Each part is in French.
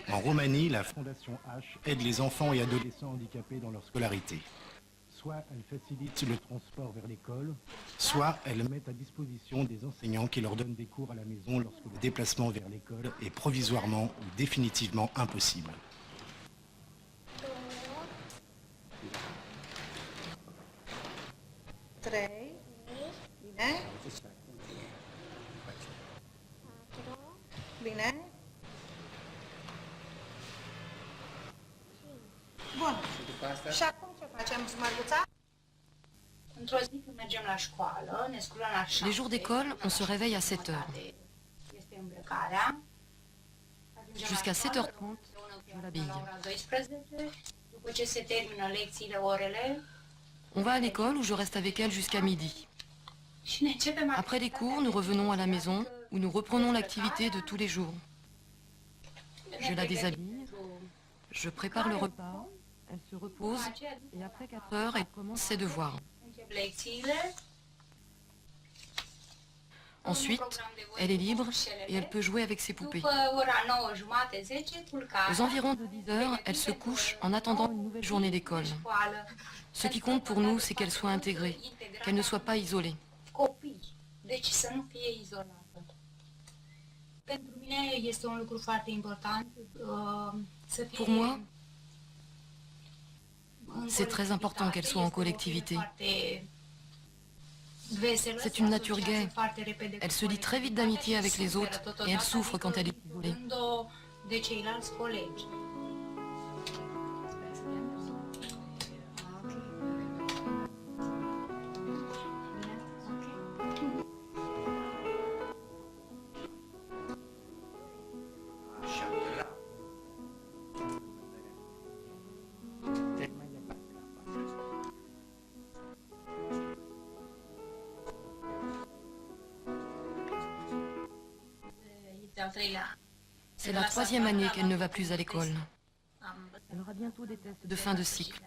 En Roumanie, la Fondation H aide les enfants et adolescents handicapés dans leur scolarité. Soit elle facilite le transport vers l'école, soit elle met à disposition des enseignants qui leur donnent des cours à la maison lorsque le déplacement vers l'école est provisoirement ou définitivement impossible. Bine? Bun. Și acum ce facem, Mărguța? Într-o zi când mergem la școală, ne sculăm la 7. Les jours d'école, on se réveille à 7 heures. Este îmbrăcarea. Jusqu'à 7h30, je l'habille. La ora 12, după ce se termină lecțiile, orele, On va à l'école où je reste avec elle jusqu'à midi. și ne începem Après les cours, nous revenons à la maison où nous reprenons l'activité de tous les jours. Je la déshabille, je prépare le repas, elle se repose et après 4 heures, elle commence ses devoirs. încep lecțiile. Ensuite, elle est libre et elle peut jouer avec ses poupées. După ora 9:30, 10, culcare. Aux environs de 10 heures, elle se couche en attendant une nouvelle journée d'école. Ce qui compte pour nous, c'est qu'elle soit intégrée, qu'elle ne soit pas isolée. Copii, deci să nu fie izolată. Pentru mine este un lucru foarte important să fie. Pour moi, c'est très important qu'elle soit en collectivité. C'est une nature gaie. Elle se lie très vite d'amitié avec les autres et elle souffre quand elle est isolée. De ceilalți colegi. C'est la 3e année qu'elle ne va plus à l'école. Elle aura bientôt des tests de fin de cycle.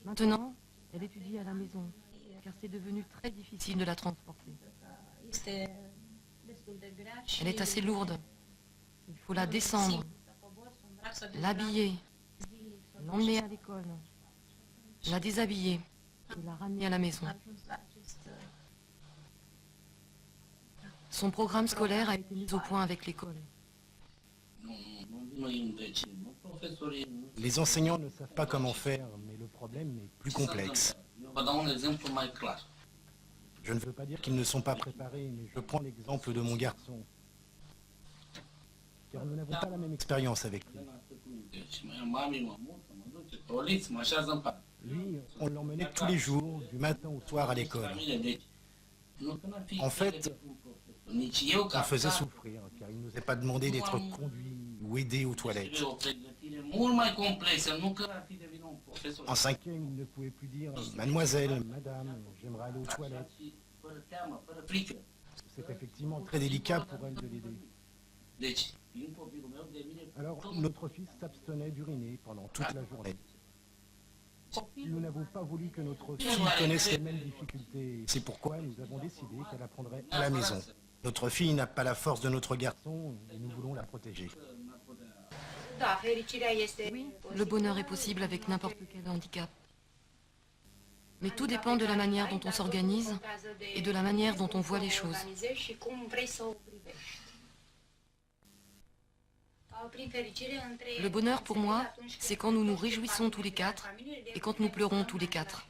Maintenant, elle étudie à la maison, car c'est devenu très difficile de la transporter. Elle est assez lourde. Il faut la descendre, l'habiller, l'emmener à l'école, la déshabiller et la ramener à la maison. Son programme scolaire a été mis au point avec l'école. Les enseignants ne savent pas comment faire, mais le problème est plus complexe. Je ne veux pas dire qu'ils ne sont pas préparés, mais je prends l'exemple de mon garçon. Car nous n'avons pas la même expérience avec lui. Lui, on l'emmenait tous les jours, du matin au soir à l'école. En fait, on faisait souffrir, car il ne nous est pas demandé d'être conduit ou aidé aux toilettes. En 5e, il ne pouvait plus dire « Mademoiselle, madame, j'aimerais aller aux toilettes ». C'est effectivement très délicat pour elle de l'aider. Alors, notre fils s'abstenait d'uriner pendant toute la journée. Nous n'avons pas voulu que notre fille connaisse les mêmes difficultés. C'est pourquoi nous avons décidé qu'elle apprendrait à la maison. Notre fille n'a pas la force de notre garçon et nous voulons la protéger. Oui, le bonheur est possible avec n'importe quel handicap. Mais tout dépend de la manière dont on s'organise et de la manière dont on voit les choses. Le bonheur pour moi, c'est quand nous nous réjouissons tous les quatre et quand nous pleurons tous les quatre.